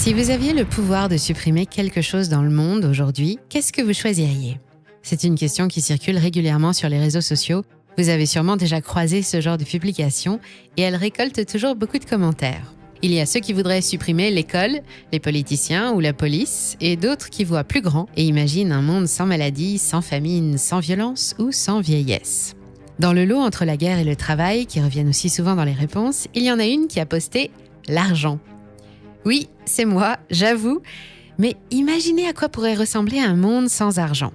Si vous aviez le pouvoir de supprimer quelque chose dans le monde aujourd'hui, qu'est-ce que vous choisiriez ? C'est une question qui circule régulièrement sur les réseaux sociaux. Vous avez sûrement déjà croisé ce genre de publication et elle récolte toujours beaucoup de commentaires. Il y a ceux qui voudraient supprimer l'école, les politiciens ou la police, et d'autres qui voient plus grand et imaginent un monde sans maladie, sans famine, sans violence ou sans vieillesse. Dans le lot entre la guerre et le travail, qui reviennent aussi souvent dans les réponses, il y en a une qui a posté « l'argent ». Oui, c'est moi, j'avoue, mais imaginez à quoi pourrait ressembler un monde sans argent.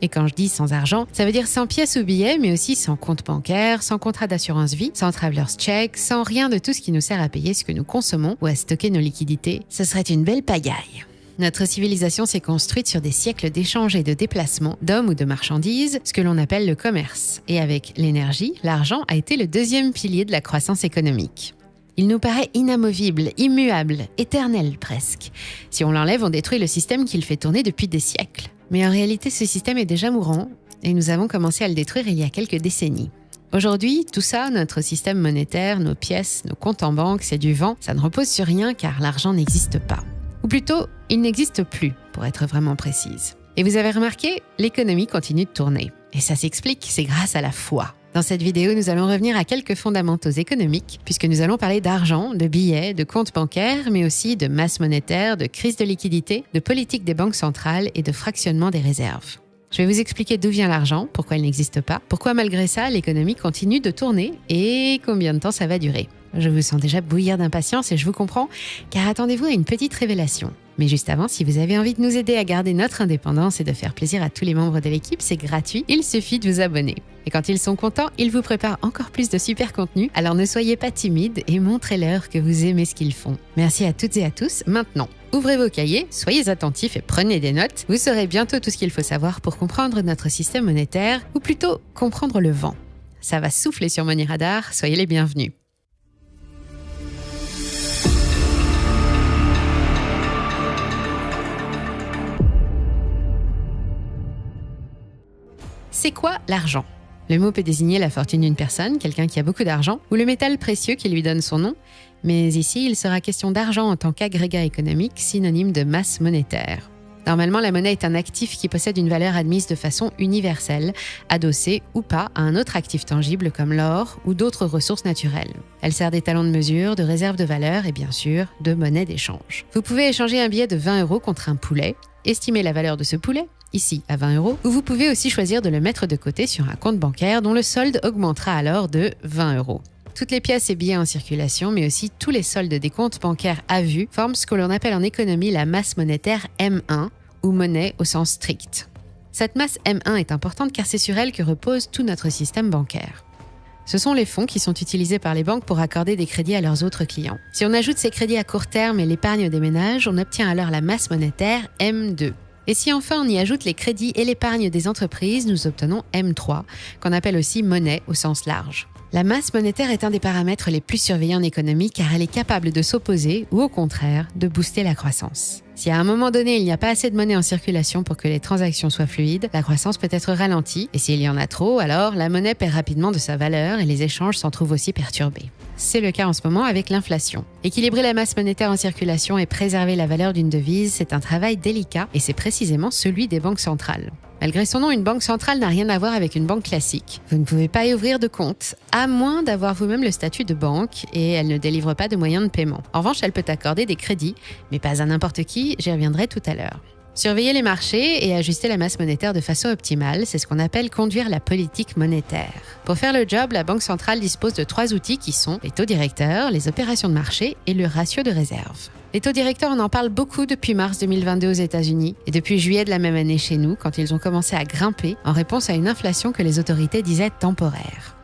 Et quand je dis sans argent, ça veut dire sans pièces ou billets, mais aussi sans compte bancaire, sans contrat d'assurance vie, sans traveler's check, sans rien de tout ce qui nous sert à payer ce que nous consommons ou à stocker nos liquidités. Ce serait une belle pagaille. Notre civilisation s'est construite sur des siècles d'échanges et de déplacements d'hommes ou de marchandises, ce que l'on appelle le commerce. Et avec l'énergie, l'argent a été le deuxième pilier de la croissance économique. Il nous paraît inamovible, immuable, éternel presque. Si on l'enlève, on détruit le système qui le fait tourner depuis des siècles. Mais en réalité, ce système est déjà mourant et nous avons commencé à le détruire il y a quelques décennies. Aujourd'hui, tout ça, notre système monétaire, nos pièces, nos comptes en banque, c'est du vent. Ça ne repose sur rien car l'argent n'existe pas. Ou plutôt, il n'existe plus, pour être vraiment précise. Et vous avez remarqué, l'économie continue de tourner. Et ça s'explique, c'est grâce à la foi. Dans cette vidéo, nous allons revenir à quelques fondamentaux économiques, puisque nous allons parler d'argent, de billets, de comptes bancaires, mais aussi de masse monétaire, de crise de liquidité, de politique des banques centrales et de fractionnement des réserves. Je vais vous expliquer d'où vient l'argent, pourquoi il n'existe pas, pourquoi malgré ça, l'économie continue de tourner et combien de temps ça va durer. Je vous sens déjà bouillir d'impatience et je vous comprends, car attendez-vous à une petite révélation. Mais juste avant, si vous avez envie de nous aider à garder notre indépendance et de faire plaisir à tous les membres de l'équipe, c'est gratuit, il suffit de vous abonner. Et quand ils sont contents, ils vous préparent encore plus de super contenu, alors ne soyez pas timides et montrez-leur que vous aimez ce qu'ils font. Merci à toutes et à tous. Maintenant, ouvrez vos cahiers, soyez attentifs et prenez des notes. Vous saurez bientôt tout ce qu'il faut savoir pour comprendre notre système monétaire, ou plutôt comprendre le vent. Ça va souffler sur Money Radar, soyez les bienvenus. C'est quoi l'argent ? Le mot peut désigner la fortune d'une personne, quelqu'un qui a beaucoup d'argent, ou le métal précieux qui lui donne son nom. Mais ici, il sera question d'argent en tant qu'agrégat économique, synonyme de masse monétaire. Normalement, la monnaie est un actif qui possède une valeur admise de façon universelle, adossée ou pas à un autre actif tangible comme l'or ou d'autres ressources naturelles. Elle sert d'étalon de mesure, de réserve de valeur et bien sûr, de monnaie d'échange. Vous pouvez échanger un billet de 20 € contre un poulet, estimer la valeur de ce poulet, ici à 20 €, ou vous pouvez aussi choisir de le mettre de côté sur un compte bancaire dont le solde augmentera alors de 20 €. Toutes les pièces et billets en circulation, mais aussi tous les soldes des comptes bancaires à vue, forment ce que l'on appelle en économie la masse monétaire M1, ou monnaie au sens strict. Cette masse M1 est importante car c'est sur elle que repose tout notre système bancaire. Ce sont les fonds qui sont utilisés par les banques pour accorder des crédits à leurs autres clients. Si on ajoute ces crédits à court terme et l'épargne des ménages, on obtient alors la masse monétaire M2. Et si enfin on y ajoute les crédits et l'épargne des entreprises, nous obtenons M3, qu'on appelle aussi monnaie au sens large. La masse monétaire est un des paramètres les plus surveillés en économie car elle est capable de s'opposer ou au contraire de booster la croissance. Si à un moment donné il n'y a pas assez de monnaie en circulation pour que les transactions soient fluides, la croissance peut être ralentie et s'il y en a trop, alors la monnaie perd rapidement de sa valeur et les échanges s'en trouvent aussi perturbés. C'est le cas en ce moment avec l'inflation. Équilibrer la masse monétaire en circulation et préserver la valeur d'une devise, c'est un travail délicat et c'est précisément celui des banques centrales. Malgré son nom, une banque centrale n'a rien à voir avec une banque classique. Vous ne pouvez pas y ouvrir de compte, à moins d'avoir vous-même le statut de banque et elle ne délivre pas de moyens de paiement. En revanche, elle peut accorder des crédits, mais pas à n'importe qui, j'y reviendrai tout à l'heure. Surveiller les marchés et ajuster la masse monétaire de façon optimale, c'est ce qu'on appelle conduire la politique monétaire. Pour faire le job, la Banque centrale dispose de 3 outils qui sont les taux directeurs, les opérations de marché et le ratio de réserve. Les taux directeurs, on en parle beaucoup depuis mars 2022 aux États-Unis et depuis juillet de la même année chez nous, quand ils ont commencé à grimper en réponse à une inflation que les autorités disaient temporaire.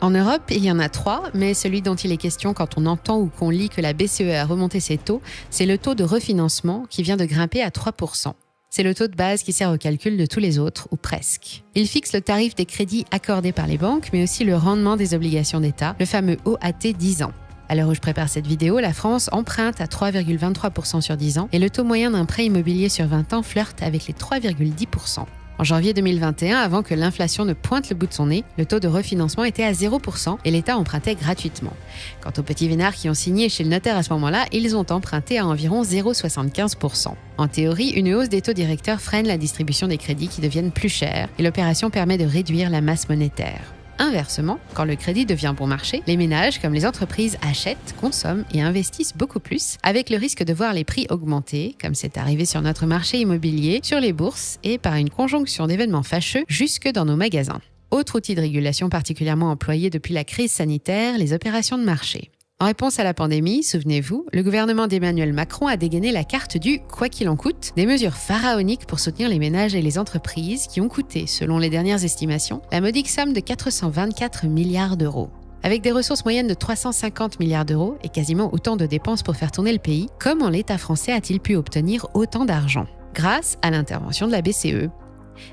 En Europe, il y en a 3, mais celui dont il est question quand on entend ou qu'on lit que la BCE a remonté ses taux, c'est le taux de refinancement qui vient de grimper à 3%. C'est le taux de base qui sert au calcul de tous les autres, ou presque. Il fixe le tarif des crédits accordés par les banques, mais aussi le rendement des obligations d'État, le fameux OAT 10 ans. À l'heure où je prépare cette vidéo, la France emprunte à 3,23% sur 10 ans et le taux moyen d'un prêt immobilier sur 20 ans flirte avec les 3,10%. En janvier 2021, avant que l'inflation ne pointe le bout de son nez, le taux de refinancement était à 0% et l'État empruntait gratuitement. Quant aux petits vénards qui ont signé chez le notaire à ce moment-là, ils ont emprunté à environ 0,75%. En théorie, une hausse des taux directeurs freine la distribution des crédits qui deviennent plus chers et l'opération permet de réduire la masse monétaire. Inversement, quand le crédit devient bon marché, les ménages comme les entreprises achètent, consomment et investissent beaucoup plus, avec le risque de voir les prix augmenter, comme c'est arrivé sur notre marché immobilier, sur les bourses et par une conjonction d'événements fâcheux jusque dans nos magasins. Autre outil de régulation particulièrement employé depuis la crise sanitaire, les opérations de marché. En réponse à la pandémie, souvenez-vous, le gouvernement d'Emmanuel Macron a dégainé la carte du « quoi qu'il en coûte », des mesures pharaoniques pour soutenir les ménages et les entreprises qui ont coûté, selon les dernières estimations, la modique somme de 424 milliards d'euros. Avec des ressources moyennes de 350 milliards d'euros et quasiment autant de dépenses pour faire tourner le pays, comment l'État français a-t-il pu obtenir autant d'argent ? Grâce à l'intervention de la BCE.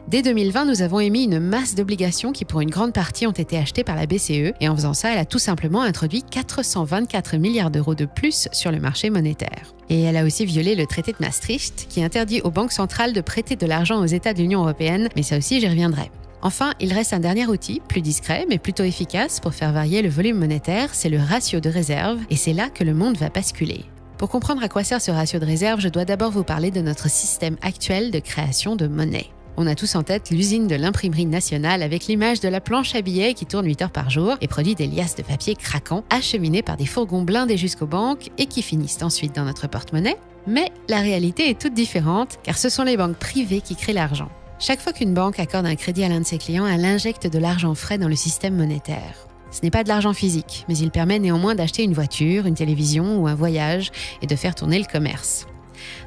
Dès 2020, nous avons émis une masse d'obligations qui pour une grande partie ont été achetées par la BCE et en faisant ça, elle a tout simplement introduit 424 milliards d'euros de plus sur le marché monétaire. Et elle a aussi violé le traité de Maastricht qui interdit aux banques centrales de prêter de l'argent aux États de l'Union européenne, mais ça aussi j'y reviendrai. Enfin, il reste un dernier outil, plus discret mais plutôt efficace pour faire varier le volume monétaire, c'est le ratio de réserve et c'est là que le monde va basculer. Pour comprendre à quoi sert ce ratio de réserve, je dois d'abord vous parler de notre système actuel de création de monnaie. On a tous en tête l'usine de l'imprimerie nationale avec l'image de la planche à billets qui tourne 8 heures par jour et produit des liasses de papier craquants acheminés par des fourgons blindés jusqu'aux banques et qui finissent ensuite dans notre porte-monnaie. Mais la réalité est toute différente car ce sont les banques privées qui créent l'argent. Chaque fois qu'une banque accorde un crédit à l'un de ses clients, elle injecte de l'argent frais dans le système monétaire. Ce n'est pas de l'argent physique, mais il permet néanmoins d'acheter une voiture, une télévision ou un voyage et de faire tourner le commerce.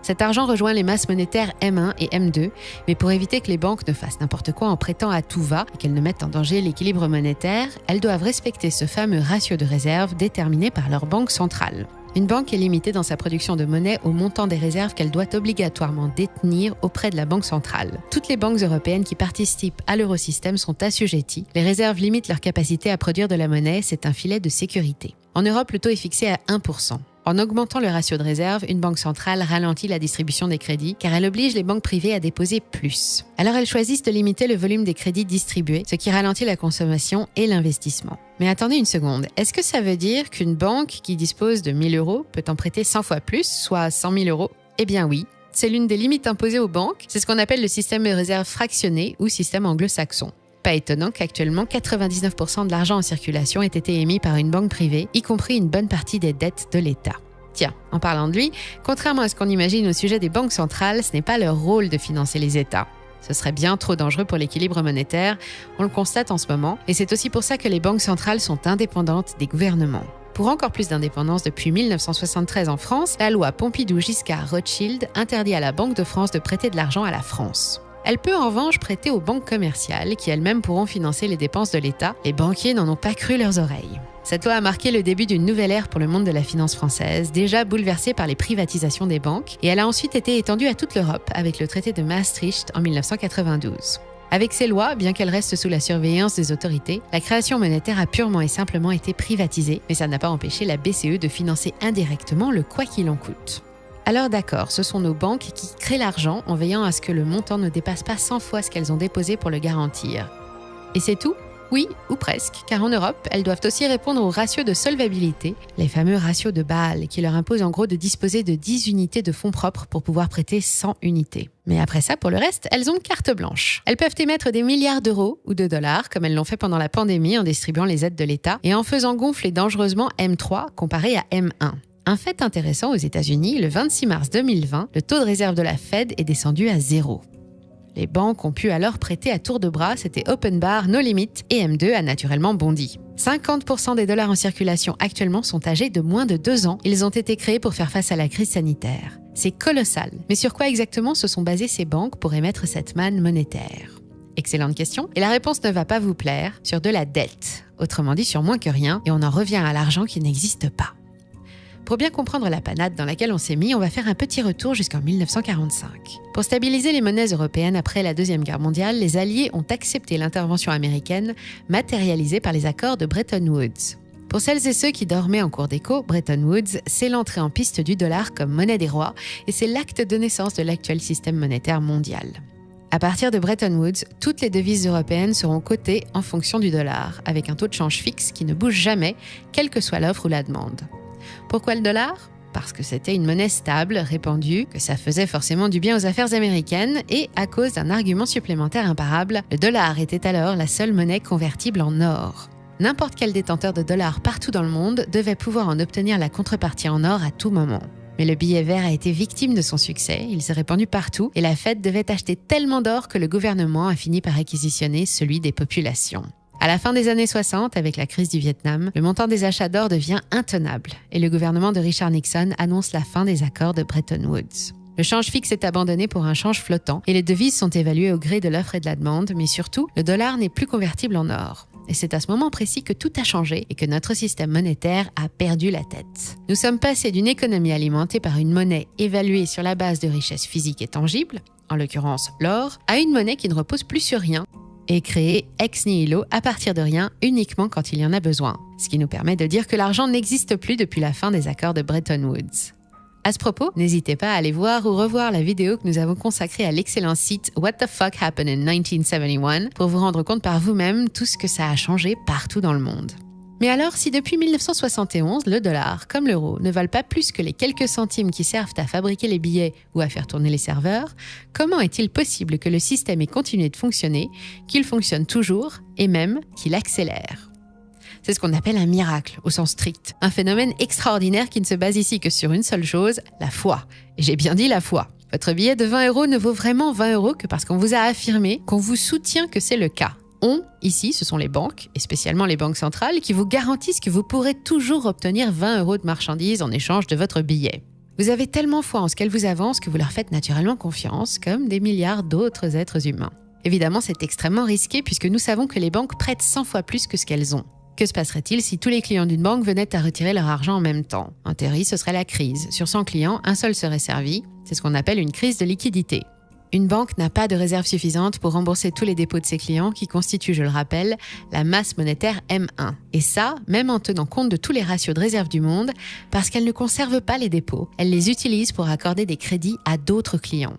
Cet argent rejoint les masses monétaires M1 et M2, mais pour éviter que les banques ne fassent n'importe quoi en prêtant à tout va et qu'elles ne mettent en danger l'équilibre monétaire, elles doivent respecter ce fameux ratio de réserve déterminé par leur banque centrale. Une banque est limitée dans sa production de monnaie au montant des réserves qu'elle doit obligatoirement détenir auprès de la banque centrale. Toutes les banques européennes qui participent à l'eurosystème sont assujetties. Les réserves limitent leur capacité à produire de la monnaie, c'est un filet de sécurité. En Europe, le taux est fixé à 1%. En augmentant le ratio de réserve, une banque centrale ralentit la distribution des crédits car elle oblige les banques privées à déposer plus. Alors elles choisissent de limiter le volume des crédits distribués, ce qui ralentit la consommation et l'investissement. Mais attendez une seconde, est-ce que ça veut dire qu'une banque qui dispose de 1 000 euros peut en prêter 100 fois plus, soit 100 000 euros ? Eh bien oui, c'est l'une des limites imposées aux banques, c'est ce qu'on appelle le système de réserve fractionné ou système anglo-saxon. Pas étonnant qu'actuellement 99% de l'argent en circulation ait été émis par une banque privée, y compris une bonne partie des dettes de l'État. Tiens, en parlant de lui, contrairement à ce qu'on imagine au sujet des banques centrales, ce n'est pas leur rôle de financer les États. Ce serait bien trop dangereux pour l'équilibre monétaire, on le constate en ce moment, et c'est aussi pour ça que les banques centrales sont indépendantes des gouvernements. Pour encore plus d'indépendance, depuis 1973 en France, la loi Pompidou-Giscard-Rothschild interdit à la Banque de France de prêter de l'argent à la France. Elle peut en revanche prêter aux banques commerciales qui elles-mêmes pourront financer les dépenses de l'État. Les banquiers n'en ont pas cru leurs oreilles. Cette loi a marqué le début d'une nouvelle ère pour le monde de la finance française, déjà bouleversée par les privatisations des banques, et elle a ensuite été étendue à toute l'Europe avec le traité de Maastricht en 1992. Avec ces lois, bien qu'elles restent sous la surveillance des autorités, la création monétaire a purement et simplement été privatisée, mais ça n'a pas empêché la BCE de financer indirectement le quoi qu'il en coûte. Alors d'accord, ce sont nos banques qui créent l'argent en veillant à ce que le montant ne dépasse pas 100 fois ce qu'elles ont déposé pour le garantir. Et c'est tout ? Oui, ou presque, car en Europe, elles doivent aussi répondre aux ratios de solvabilité, les fameux ratios de Bâle, qui leur imposent en gros de disposer de 10 unités de fonds propres pour pouvoir prêter 100 unités. Mais après ça, pour le reste, elles ont carte blanche. Elles peuvent émettre des milliards d'euros ou de dollars, comme elles l'ont fait pendant la pandémie en distribuant les aides de l'État, et en faisant gonfler dangereusement M3 comparé à M1. Un fait intéressant aux États-Unis, le 26 mars 2020, le taux de réserve de la Fed est descendu à 0. Les banques ont pu alors prêter à tour de bras, c'était open bar, no limit, et M2 a naturellement bondi. 50% des dollars en circulation actuellement sont âgés de moins de 2 ans. Ils ont été créés pour faire face à la crise sanitaire. C'est colossal. Mais sur quoi exactement se sont basées ces banques pour émettre cette manne monétaire ? Excellente question. Et la réponse ne va pas vous plaire, sur de la dette. Autrement dit, sur moins que rien, et on en revient à l'argent qui n'existe pas. Pour bien comprendre la panade dans laquelle on s'est mis, on va faire un petit retour jusqu'en 1945. Pour stabiliser les monnaies européennes après la Deuxième Guerre mondiale, les Alliés ont accepté l'intervention américaine, matérialisée par les accords de Bretton Woods. Pour celles et ceux qui dormaient en cours d'écho, Bretton Woods, c'est l'entrée en piste du dollar comme monnaie des rois et c'est l'acte de naissance de l'actuel système monétaire mondial. À partir de Bretton Woods, toutes les devises européennes seront cotées en fonction du dollar, avec un taux de change fixe qui ne bouge jamais, quelle que soit l'offre ou la demande. Pourquoi le dollar ? Parce que c'était une monnaie stable, répandue, que ça faisait forcément du bien aux affaires américaines, et à cause d'un argument supplémentaire imparable, le dollar était alors la seule monnaie convertible en or. N'importe quel détenteur de dollars partout dans le monde devait pouvoir en obtenir la contrepartie en or à tout moment. Mais le billet vert a été victime de son succès, il s'est répandu partout et la Fed devait acheter tellement d'or que le gouvernement a fini par réquisitionner celui des populations. À la fin des années 60, avec la crise du Vietnam, le montant des achats d'or devient intenable et le gouvernement de Richard Nixon annonce la fin des accords de Bretton Woods. Le change fixe est abandonné pour un change flottant et les devises sont évaluées au gré de l'offre et de la demande, mais surtout, le dollar n'est plus convertible en or. Et c'est à ce moment précis que tout a changé et que notre système monétaire a perdu la tête. Nous sommes passés d'une économie alimentée par une monnaie évaluée sur la base de richesses physiques et tangibles, en l'occurrence l'or, à une monnaie qui ne repose plus sur rien et créée ex nihilo à partir de rien uniquement quand il y en a besoin. Ce qui nous permet de dire que l'argent n'existe plus depuis la fin des accords de Bretton Woods. À ce propos, n'hésitez pas à aller voir ou revoir la vidéo que nous avons consacrée à l'excellent site What the Fuck Happened in 1971 pour vous rendre compte par vous-même tout ce que ça a changé partout dans le monde. Mais alors, si depuis 1971, le dollar, comme l'euro, ne valent pas plus que les quelques centimes qui servent à fabriquer les billets ou à faire tourner les serveurs, comment est-il possible que le système ait continué de fonctionner, qu'il fonctionne toujours et même qu'il accélère ? C'est ce qu'on appelle un miracle, au sens strict. Un phénomène extraordinaire qui ne se base ici que sur une seule chose, la foi. Et j'ai bien dit la foi. Votre billet de 20 € ne vaut vraiment 20 € que parce qu'on vous a affirmé, qu'on vous soutient que c'est le cas. On, ici, ce sont les banques, et spécialement les banques centrales, qui vous garantissent que vous pourrez toujours obtenir 20 € de marchandises en échange de votre billet. Vous avez tellement foi en ce qu'elles vous avancent que vous leur faites naturellement confiance, comme des milliards d'autres êtres humains. Évidemment, c'est extrêmement risqué puisque nous savons que les banques prêtent 100 fois plus que ce qu'elles ont. Que se passerait-il si tous les clients d'une banque venaient à retirer leur argent en même temps ? En théorie, ce serait la crise. Sur 100 clients, un seul serait servi. C'est ce qu'on appelle une crise de liquidité. Une banque n'a pas de réserve suffisante pour rembourser tous les dépôts de ses clients qui constituent, je le rappelle, la masse monétaire M1. Et ça, même en tenant compte de tous les ratios de réserve du monde, parce qu'elle ne conserve pas les dépôts. Elle les utilise pour accorder des crédits à d'autres clients.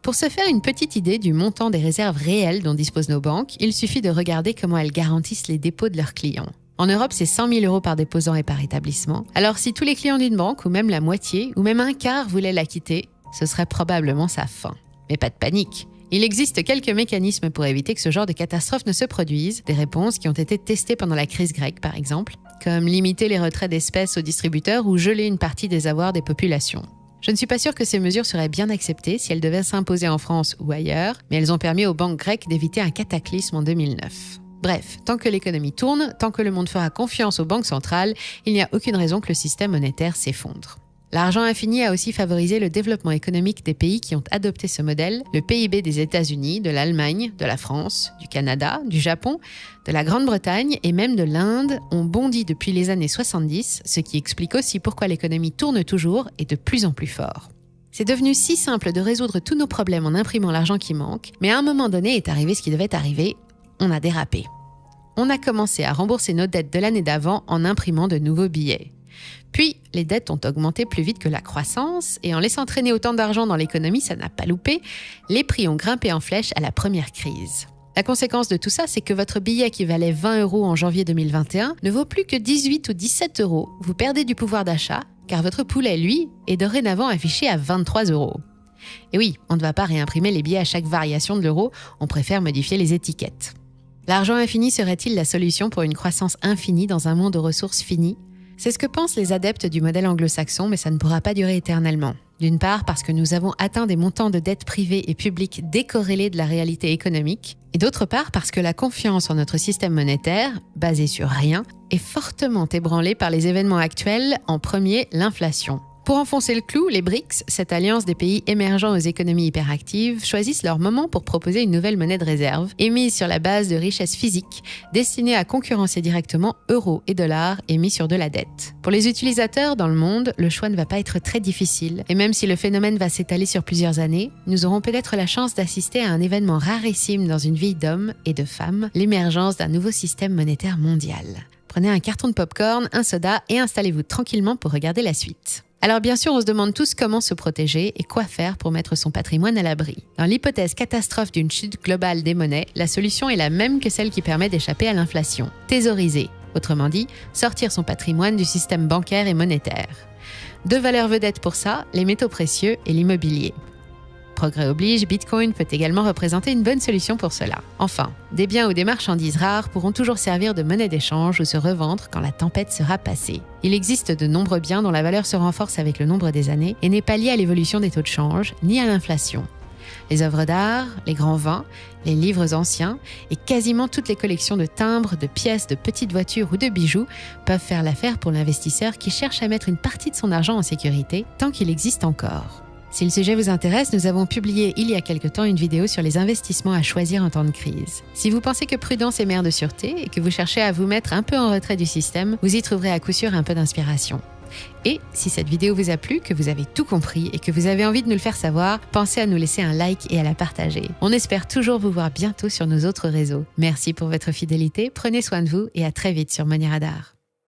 Pour se faire une petite idée du montant des réserves réelles dont disposent nos banques, il suffit de regarder comment elles garantissent les dépôts de leurs clients. En Europe, c'est 100 000 € par déposant et par établissement. Alors si tous les clients d'une banque, ou même la moitié, ou même un quart voulaient la quitter, ce serait probablement sa fin. Mais pas de panique. Il existe quelques mécanismes pour éviter que ce genre de catastrophe ne se produise, des réponses qui ont été testées pendant la crise grecque par exemple, comme limiter les retraits d'espèces aux distributeurs ou geler une partie des avoirs des populations. Je ne suis pas sûre que ces mesures seraient bien acceptées si elles devaient s'imposer en France ou ailleurs, mais elles ont permis aux banques grecques d'éviter un cataclysme en 2009. Bref, tant que l'économie tourne, tant que le monde fera confiance aux banques centrales, il n'y a aucune raison que le système monétaire s'effondre. L'argent infini a aussi favorisé le développement économique des pays qui ont adopté ce modèle. Le PIB des États-Unis, de l'Allemagne, de la France, du Canada, du Japon, de la Grande-Bretagne et même de l'Inde ont bondi depuis les années 70, ce qui explique aussi pourquoi l'économie tourne toujours et de plus en plus fort. C'est devenu si simple de résoudre tous nos problèmes en imprimant l'argent qui manque, mais à un moment donné est arrivé ce qui devait arriver, on a dérapé. On a commencé à rembourser nos dettes de l'année d'avant en imprimant de nouveaux billets. Puis, les dettes ont augmenté plus vite que la croissance et en laissant traîner autant d'argent dans l'économie, ça n'a pas loupé, les prix ont grimpé en flèche à la première crise. La conséquence de tout ça, c'est que votre billet qui valait 20 € en janvier 2021 ne vaut plus que 18 ou 17 €. Vous perdez du pouvoir d'achat, car votre poulet, lui, est dorénavant affiché à 23 €. Et oui, on ne va pas réimprimer les billets à chaque variation de l'euro, on préfère modifier les étiquettes. L'argent infini serait-il la solution pour une croissance infinie dans un monde aux ressources finies ? C'est ce que pensent les adeptes du modèle anglo-saxon, mais ça ne pourra pas durer éternellement. D'une part parce que nous avons atteint des montants de dettes privées et publiques décorrélés de la réalité économique, et d'autre part parce que la confiance en notre système monétaire, basé sur rien, est fortement ébranlée par les événements actuels, en premier l'inflation. Pour enfoncer le clou, les BRICS, cette alliance des pays émergents aux économies hyperactives, choisissent leur moment pour proposer une nouvelle monnaie de réserve, émise sur la base de richesses physiques, destinée à concurrencer directement euros et dollars émis sur de la dette. Pour les utilisateurs dans le monde, le choix ne va pas être très difficile, et même si le phénomène va s'étaler sur plusieurs années, nous aurons peut-être la chance d'assister à un événement rarissime dans une vie d'hommes et de femmes, l'émergence d'un nouveau système monétaire mondial. Prenez un carton de popcorn, un soda et installez-vous tranquillement pour regarder la suite. Alors bien sûr, on se demande tous comment se protéger et quoi faire pour mettre son patrimoine à l'abri. Dans l'hypothèse catastrophe d'une chute globale des monnaies, la solution est la même que celle qui permet d'échapper à l'inflation. Thésauriser, autrement dit, sortir son patrimoine du système bancaire et monétaire. Deux valeurs vedettes pour ça, les métaux précieux et l'immobilier. Progrès oblige, Bitcoin peut également représenter une bonne solution pour cela. Enfin, des biens ou des marchandises rares pourront toujours servir de monnaie d'échange ou se revendre quand la tempête sera passée. Il existe de nombreux biens dont la valeur se renforce avec le nombre des années et n'est pas liée à l'évolution des taux de change ni à l'inflation. Les œuvres d'art, les grands vins, les livres anciens et quasiment toutes les collections de timbres, de pièces, de petites voitures ou de bijoux peuvent faire l'affaire pour l'investisseur qui cherche à mettre une partie de son argent en sécurité tant qu'il existe encore. Si le sujet vous intéresse, nous avons publié il y a quelque temps une vidéo sur les investissements à choisir en temps de crise. Si vous pensez que prudence est mère de sûreté et que vous cherchez à vous mettre un peu en retrait du système, vous y trouverez à coup sûr un peu d'inspiration. Et si cette vidéo vous a plu, que vous avez tout compris et que vous avez envie de nous le faire savoir, pensez à nous laisser un like et à la partager. On espère toujours vous voir bientôt sur nos autres réseaux. Merci pour votre fidélité, prenez soin de vous et à très vite sur Money Radar.